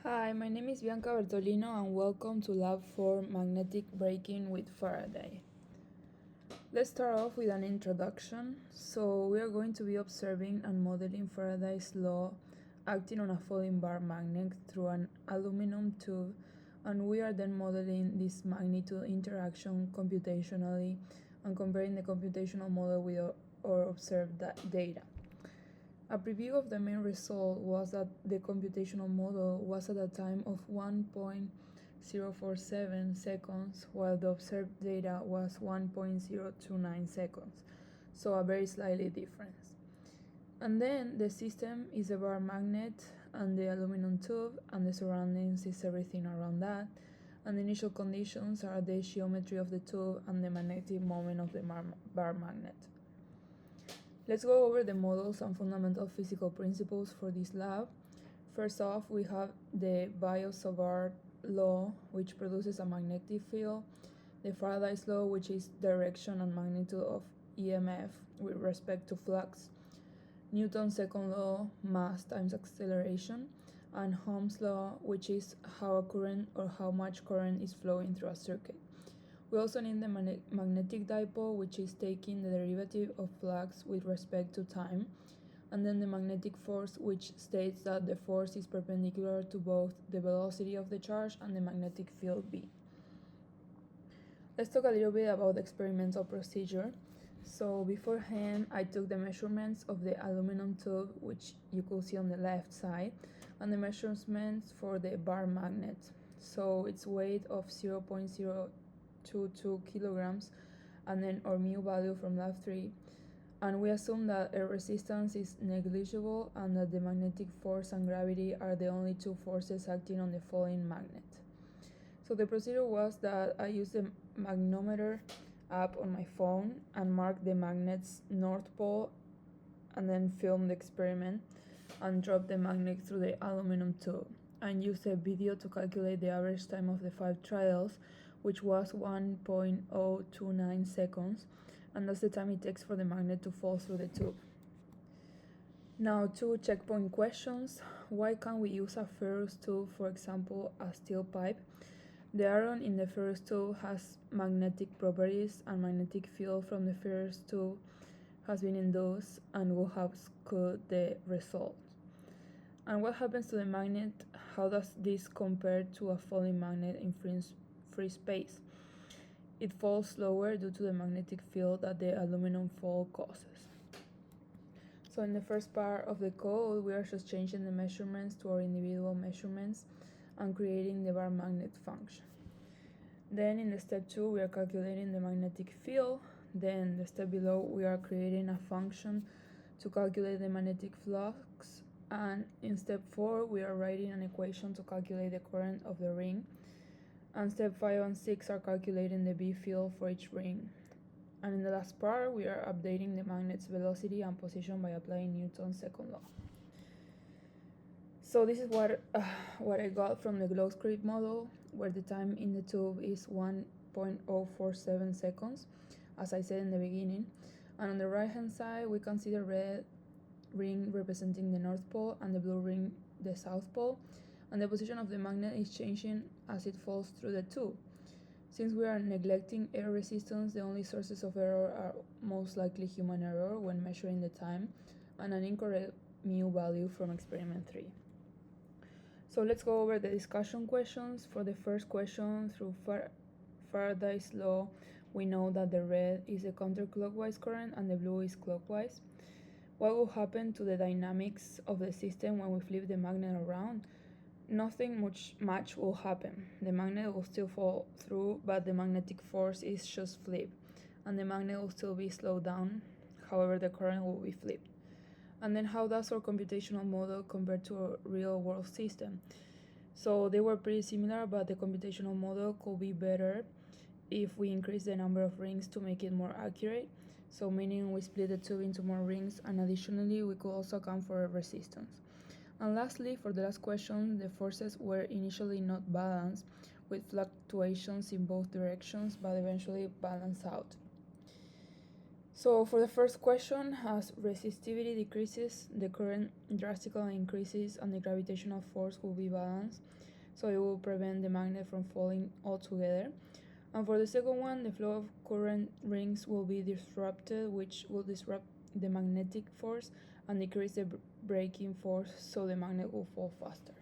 Hi, my name is Bianca Bertolino and welcome to Lab 4 Magnetic Braking with Faraday. Let's start off with an introduction. So we are going to be observing and modeling Faraday's law acting on a falling bar magnet through an aluminum tube, and we are then modeling this magnitude interaction computationally and comparing the computational model with our observed data. A preview of the main result was that the computational model was at a time of 1.047 seconds, while the observed data was 1.029 seconds, so a very slightly difference. And then the system is a bar magnet and the aluminum tube, and the surroundings is everything around that. And the initial conditions are the geometry of the tube and the magnetic moment of the bar magnet. Let's go over the models and fundamental physical principles for this lab. First off, we have the Biot-Savart law, which produces a magnetic field, the Faraday's law, which is direction and magnitude of EMF with respect to flux, Newton's second law, mass times acceleration, and Ohm's law, which is how a current or how much current is flowing through a circuit. We also need the magnetic dipole, which is taking the derivative of flux with respect to time, and then the magnetic force, which states that the force is perpendicular to both the velocity of the charge and the magnetic field B. Let's talk a little bit about the experimental procedure. So beforehand, I took the measurements of the aluminum tube, which you could see on the left side, and the measurements for the bar magnet. So its weight of 0.022 kilograms, and then our mu value from lab 3. And we assume that air resistance is negligible and that the magnetic force and gravity are the only two forces acting on the falling magnet. So the procedure was that I used the magnometer app on my phone and marked the magnet's north pole, and then filmed the experiment and dropped the magnet through the aluminum tube, and used a video to calculate the average time of the 5 trials, which was 1.029 seconds, and that's the time it takes for the magnet to fall through the tube. Now, 2 checkpoint questions. Why can't we use a ferrous tube, for example, a steel pipe? The iron in the ferrous tube has magnetic properties, and magnetic field from the ferrous tube has been induced and will have skewed the result. And what happens to the magnet? How does this compare to a falling magnet in free space? It falls slower due to the magnetic field that the aluminum fall causes. So in the first part of the code, we are just changing the measurements to our individual measurements and creating the bar magnet function. Then in the step 2, we are calculating the magnetic field. Then the step below, we are creating a function to calculate the magnetic flux. And in step 4, we are writing an equation to calculate the current of the ring. And step 5 and 6 are calculating the B field for each ring. And in the last part, we are updating the magnet's velocity and position by applying Newton's second law. So this is what I got from the GlowScript model, where the time in the tube is 1.047 seconds, as I said in the beginning. And on the right hand side, we can see the red ring representing the North Pole and the blue ring the South Pole, and the position of the magnet is changing as it falls through the tube. Since we are neglecting air resistance, the only sources of error are most likely human error when measuring the time, and an incorrect mu value from experiment 3. So let's go over the discussion questions. For the first question, through Faraday's law, we know that the red is a counterclockwise current and the blue is clockwise. What will happen to the dynamics of the system when we flip the magnet around? Nothing much will happen. The magnet will still fall through, but the magnetic force is just flipped, and the magnet will still be slowed down. However, the current will be flipped. And then how does our computational model compare to a real-world system? So they were pretty similar, but the computational model could be better if we increase the number of rings to make it more accurate. So meaning we split the tube into more rings, and additionally we could also account for resistance. And lastly, for the last question, the forces were initially not balanced, with fluctuations in both directions, but eventually balanced out. So for the first question, as resistivity decreases, the current drastically increases and the gravitational force will be balanced, so it will prevent the magnet from falling altogether. And for the second one, the flow of current rings will be disrupted, which will disrupt the magnetic force and decrease the braking force, so the magnet will fall faster.